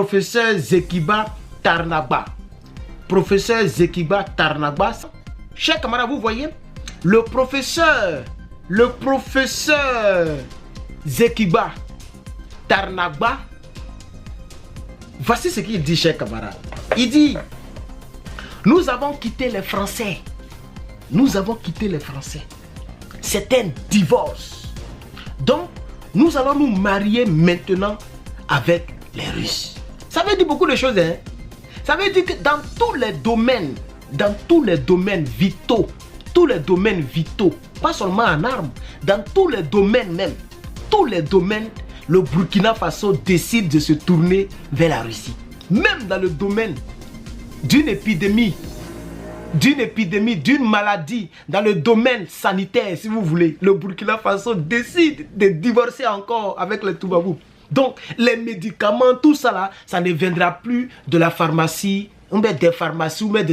professeur Zekiba Tarnagba. Professeur Zekiba Tarnagba. Chers camarades, vous voyez, le professeur Zekiba Tarnagba, voici ce qu'il dit, chers camarades. Il dit, nous avons quitté les Français. Nous avons quitté les Français. C'est un divorce. Donc, nous allons nous marier maintenant avec les Russes. Ça veut dire beaucoup de choses, hein. Ça veut dire que dans tous les domaines vitaux, pas seulement en armes, dans tous les domaines même, le Burkina Faso décide de se tourner vers la Russie. Même dans le domaine d'une épidémie, d'une maladie, dans le domaine sanitaire, si vous voulez, le Burkina Faso décide de divorcer encore avec les Toubabou. Donc, les médicaments, tout ça là, ça ne viendra plus de la pharmacie, on met des pharmacies, on met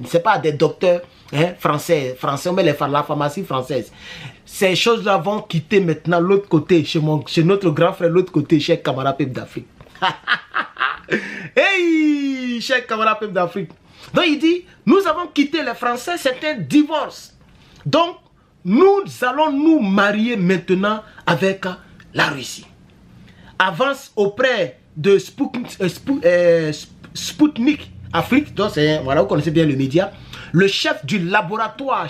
c'est pas des docteurs hein, français, on met la pharmacie française. Ces choses-là vont quitter maintenant l'autre côté, chez notre grand frère, l'autre côté, chez camarade Peuple d'Afrique. Hey, cher camarade Peuple d'Afrique. Donc il dit, nous avons quitté les Français, c'est un divorce. Donc, nous allons nous marier maintenant avec la Russie. Avance auprès de Sputnik Afrique, donc voilà, vous connaissez bien le média, le chef du laboratoire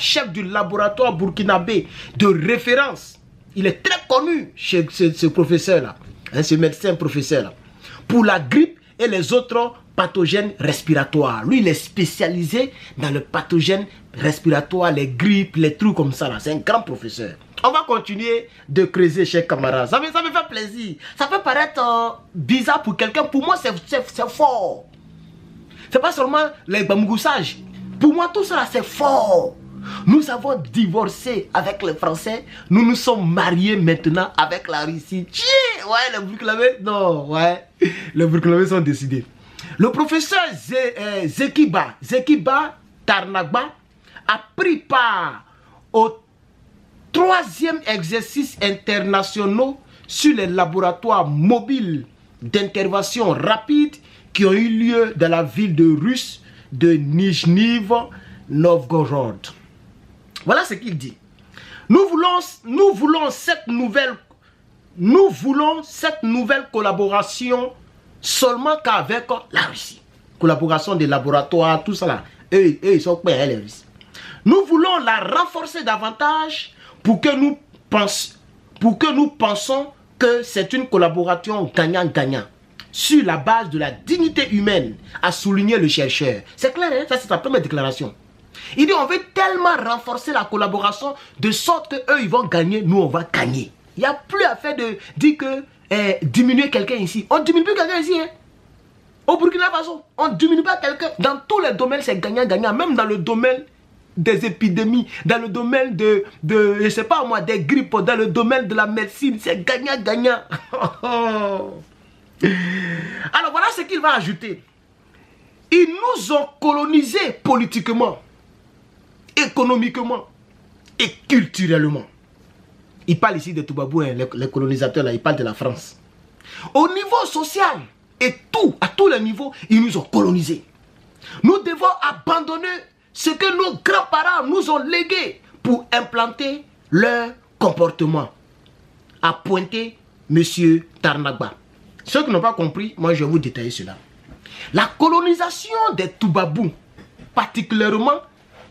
burkinabé de référence. Il est très connu chez ce professeur-là, hein, ce médecin professeur-là, pour la grippe et les autres pathogènes respiratoires. Lui, il est spécialisé dans le pathogène respiratoire, les grippes, les trucs comme ça. C'est un grand professeur. On va continuer de creuser, chers camarades. Ça me fait plaisir. Ça peut paraître bizarre pour quelqu'un. Pour moi, c'est fort. C'est pas seulement les bamgoussages. Pour moi, tout ça, c'est fort. Nous avons divorcé avec les Français. Nous nous sommes mariés maintenant avec la Russie. Ouais, les Burkinabés, non, ouais. Les Burkinabés sont décidés. Le professeur Zekiba Tarnagba a pris part au 3e exercice international sur les laboratoires mobiles d'intervention rapide qui ont eu lieu dans la ville de Russe de Nijni Novgorod. Voilà ce qu'il dit. Nous voulons cette nouvelle collaboration seulement qu'avec la Russie. Collaboration des laboratoires, tout ça là. Eux, ils sont prêts, les Russes. Nous voulons la renforcer davantage pour que nous pensions que c'est une collaboration gagnant-gagnant sur la base de la dignité humaine, a souligné le chercheur. C'est clair, hein? Ça c'est sa première déclaration. Il dit on veut tellement renforcer la collaboration de sorte que eux ils vont gagner, nous on va gagner. Il n'y a plus à faire de dire que diminuer quelqu'un ici. On ne diminue plus quelqu'un ici. Hein? Au Burkina Faso, on ne diminue pas quelqu'un. Dans tous les domaines, c'est gagnant-gagnant. Même dans le domaine des épidémies, dans le domaine de je sais pas moi, des grippes, dans le domaine de la médecine, c'est gagnant-gagnant. Alors voilà ce qu'il va ajouter. Ils nous ont colonisés politiquement, économiquement et culturellement. Il parle ici de Toubabou, hein, les colonisateurs là, il parle de la France. Au niveau social et à tous les niveaux, ils nous ont colonisés. Nous devons abandonner ce que nos grands-parents nous ont légué pour implanter leur comportement. A pointé M. Tarnagba. Ceux qui n'ont pas compris, moi je vais vous détailler cela. La colonisation des Toubabou, particulièrement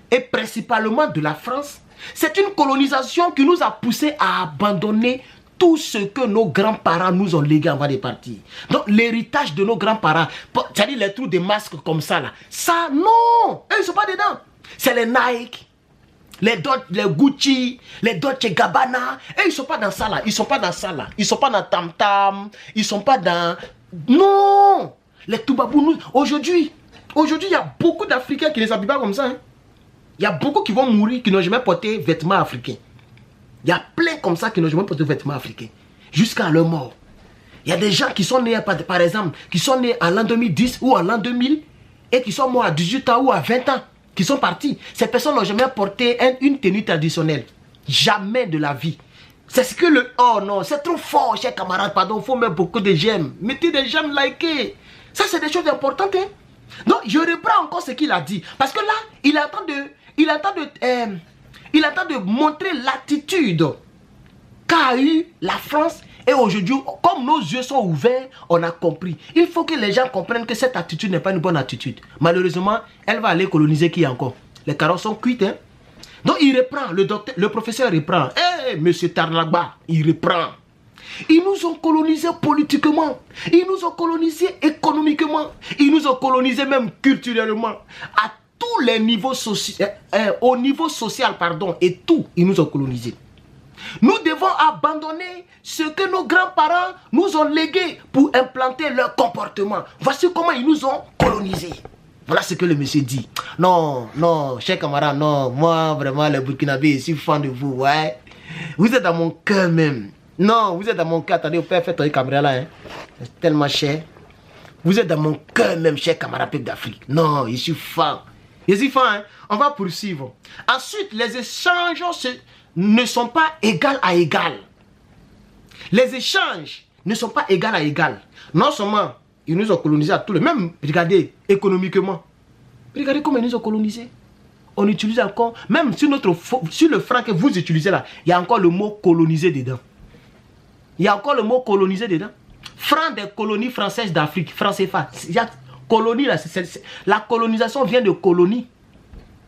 et principalement de la France, c'est une colonisation qui nous a poussé à abandonner tout ce que nos grands-parents nous ont légué avant de partir. Donc l'héritage de nos grands-parents, c'est-à-dire les trous de masques comme ça là, ça non, eux, ils ne sont pas dedans. C'est les Nike, les Gucci, les Dolce Gabbana, et ils ne sont pas dans ça là, ils ne sont pas dans ça là, ils ne sont pas dans Tam Tam, ils ne sont pas dans... Non, les Toubabou, aujourd'hui, il y a beaucoup d'Africains qui ne s'habillent pas comme ça. Hein. Il y a beaucoup qui vont mourir, qui n'ont jamais porté vêtements africains. Il y a plein comme ça qui n'ont jamais porté vêtements africains. Jusqu'à leur mort. Il y a des gens qui sont nés, par exemple, qui sont nés en l'an 2010 ou en l'an 2000 et qui sont morts à 18 ans ou à 20 ans, qui sont partis. Ces personnes n'ont jamais porté une tenue traditionnelle. Jamais de la vie. C'est ce que le... Oh non, c'est trop fort, chers camarades, pardon, il faut mettre beaucoup de j'aime. Mettez des j'aime, likez. Ça, c'est des choses importantes. Hein? Donc, je reprends encore ce qu'il a dit. Parce que là, il est en train de montrer l'attitude qu'a eu la France. Et aujourd'hui, comme nos yeux sont ouverts, on a compris. Il faut que les gens comprennent que cette attitude n'est pas une bonne attitude. Malheureusement, elle va aller coloniser qui encore? Les carottes sont cuites. Hein? Donc, il reprend, le professeur reprend. Monsieur Tarnagba, il reprend. Ils nous ont colonisés politiquement. Ils nous ont colonisés économiquement. Ils nous ont colonisés même culturellement. À tous les niveaux sociaux, au niveau social, pardon, et tout, ils nous ont colonisés. Nous devons abandonner ce que nos grands-parents nous ont légué pour implanter leur comportement. Voici comment ils nous ont colonisés. Voilà ce que le monsieur dit. Non, non, cher camarade, non. Moi, vraiment, les Burkinabés, je suis fan de vous. Ouais. Vous êtes dans mon cœur même. Non, vous êtes dans mon cœur. Attendez, vous pouvez faire ton caméra là. Hein. C'est tellement cher. Vous êtes dans mon cœur même, cher camarade peuple d'Afrique. Non, je suis fan. Je suis fan. Hein. On va poursuivre. Ensuite, les échanges ne sont pas égal à égal. Les échanges ne sont pas égal à égal. Non seulement ils nous ont colonisés à tous les... Même, regardez, économiquement. Regardez comment ils nous ont colonisés. On utilise encore... Même sur le franc que vous utilisez là, il y a encore le mot colonisé dedans. Il y a encore le mot colonisé dedans. Franc des colonies françaises d'Afrique, franc CFA. Il y a colonie là, la colonisation vient de colonie.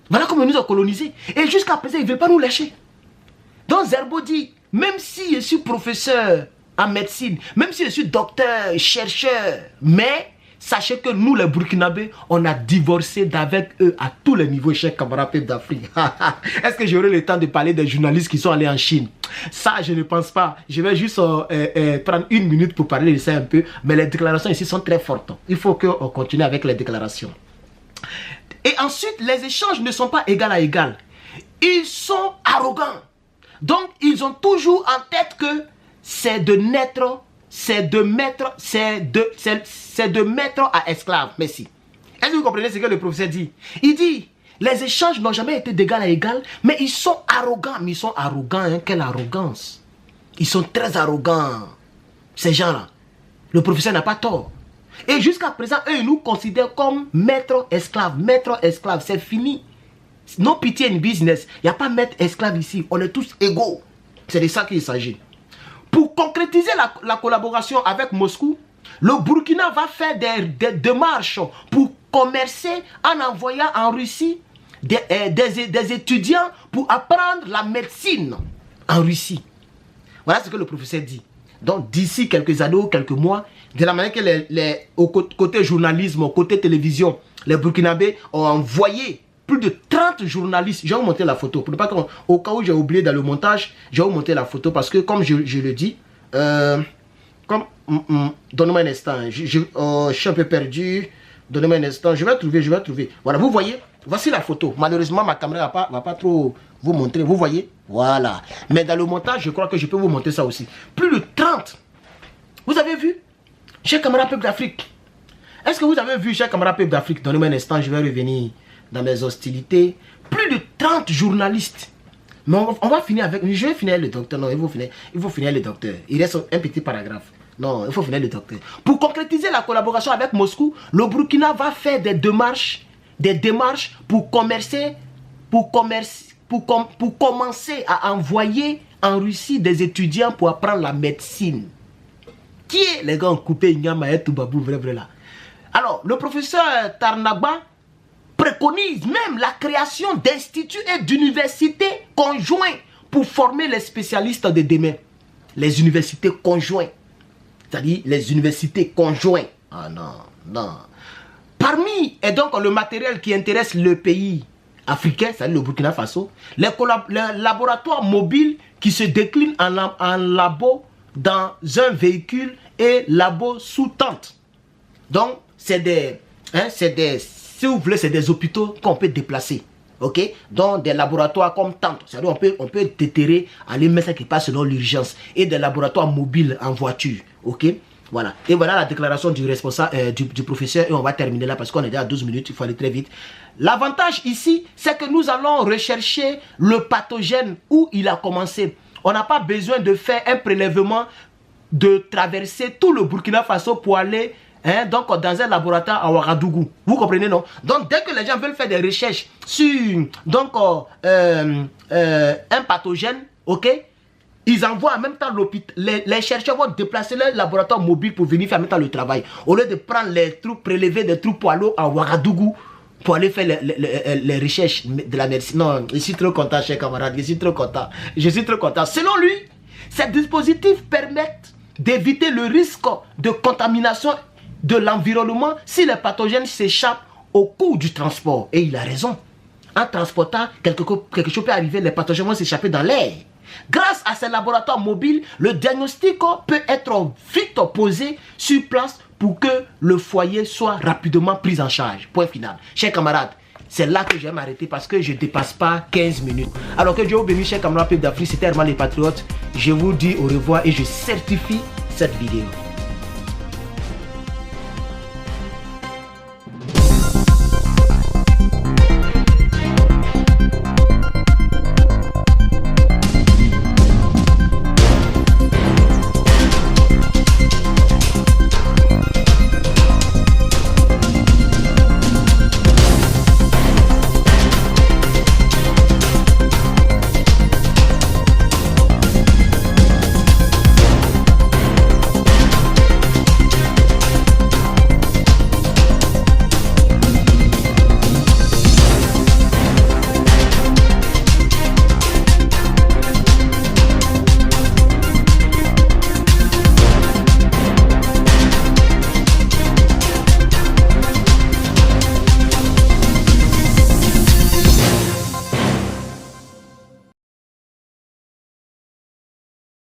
Voilà comment ils nous ont colonisés. Et jusqu'à présent, ils ne veulent pas nous lâcher. Donc Zerbo dit, même si je suis professeur en médecine, même si je suis docteur, chercheur, mais sachez que nous les Burkinabés, on a divorcé d'avec eux à tous les niveaux, chers camarades d'Afrique. Est-ce que j'aurai le temps de parler des journalistes qui sont allés en Chine? Ça, je ne pense pas. Je vais juste prendre une minute pour parler de ça un peu, mais les déclarations ici sont très fortes. Il faut qu'on continue avec les déclarations. Et ensuite, les échanges ne sont pas égal à égal. Ils sont arrogants. Donc, ils ont toujours en tête que c'est de naître, c'est de mettre à esclave. Merci. Est-ce que vous comprenez ce que le professeur dit? Il dit, les échanges n'ont jamais été d'égal à égal, mais ils sont arrogants. Mais ils sont arrogants, hein? Quelle arrogance. Ils sont très arrogants, ces gens-là. Le professeur n'a pas tort. Et jusqu'à présent, eux, ils nous considèrent comme maître esclave. Maître esclave, c'est fini. No pitié in business. Il n'y a pas maître esclave ici. On est tous égaux. C'est de ça qu'il s'agit. Pour concrétiser la collaboration avec Moscou, le Burkina va faire des démarches pour commercer en envoyant en Russie des étudiants pour apprendre la médecine en Russie. Voilà ce que le professeur dit. Donc d'ici quelques années ou quelques mois, de la manière que au côté journalisme, au côté télévision, les Burkinabés ont envoyé plus de 30 journalistes. Je vais vous montrer la photo. Pour ne pas au cas où j'ai oublié dans le montage, je vais vous montrer la photo parce que comme je le dis, donnez-moi un instant. Je suis un peu perdu. Donnez-moi un instant. Je vais trouver. Voilà, vous voyez. Voici la photo. Malheureusement, ma caméra va pas trop vous montrer. Vous voyez. Voilà. Mais dans le montage, je crois que je peux vous montrer ça aussi. Plus de 30. Vous avez vu? Chers camarades peuple d'Afrique. Est-ce que vous avez vu, chers camarades peuple d'Afrique? Donnez-moi un instant. Je vais revenir dans mes hostilités. Plus de 30 journalistes. Mais on va finir avec... Je vais finir le docteur. Non, il faut finir le docteur. Il reste un petit paragraphe. Non, il faut finir le docteur. Pour concrétiser la collaboration avec Moscou, le Burkina va faire des démarches pour commercer, pour commencer à envoyer en Russie des étudiants pour apprendre la médecine. Qui est les gars ont coupé Nyama et Toubabou, vrai là. Alors, le professeur Tarnagba préconise même la création d'instituts et d'universités conjoints pour former les spécialistes de demain. Les universités conjointes. C'est-à-dire les universités conjointes. Ah non, non. Parmi, et donc le matériel qui intéresse le pays africain, c'est-à-dire le Burkina Faso, les laboratoires mobiles qui se déclinent en labo dans un véhicule et labo sous tente. Donc, c'est si vous voulez, c'est des hôpitaux qu'on peut déplacer. Ok? Donc, des laboratoires comme tente. C'est-à-dire, on peut déterrer, aller mettre ça qui passe selon l'urgence. Et des laboratoires mobiles en voiture. Ok? Voilà. Et voilà la déclaration du responsable, du professeur. Et on va terminer là parce qu'on est déjà à 12 minutes. Il faut aller très vite. L'avantage ici, c'est que nous allons rechercher le pathogène où il a commencé. On n'a pas besoin de faire un prélèvement, de traverser tout le Burkina Faso pour aller hein, donc dans un laboratoire à Ouagadougou. Vous comprenez, non? Donc dès que les gens veulent faire des recherches sur donc, un pathogène, ok, ils envoient en même temps l'hôpital. Les chercheurs vont déplacer leur laboratoire mobile pour venir faire en même temps le travail. Au lieu de prendre les troupes, prélever des troupes pour aller à Ouagadougou pour aller faire les recherches de la médecine. Non, je suis trop content, chers camarades. Je suis trop content. Je suis trop content. Selon lui, ces dispositifs permettent d'éviter le risque de contamination de l'environnement si les pathogènes s'échappent au cours du transport. Et il a raison. En transportant, quelque chose peut arriver, les pathogènes vont s'échapper dans l'air. Grâce à ces laboratoires mobiles, le diagnostic peut être vite posé sur place pour que le foyer soit rapidement pris en charge. Point final. Chers camarades, c'est là que je vais m'arrêter parce que je ne dépasse pas 15 minutes. Alors que Dieu vous bénisse, chers camarades d'Afrique, c'était Herman les Patriotes. Je vous dis au revoir et je certifie cette vidéo.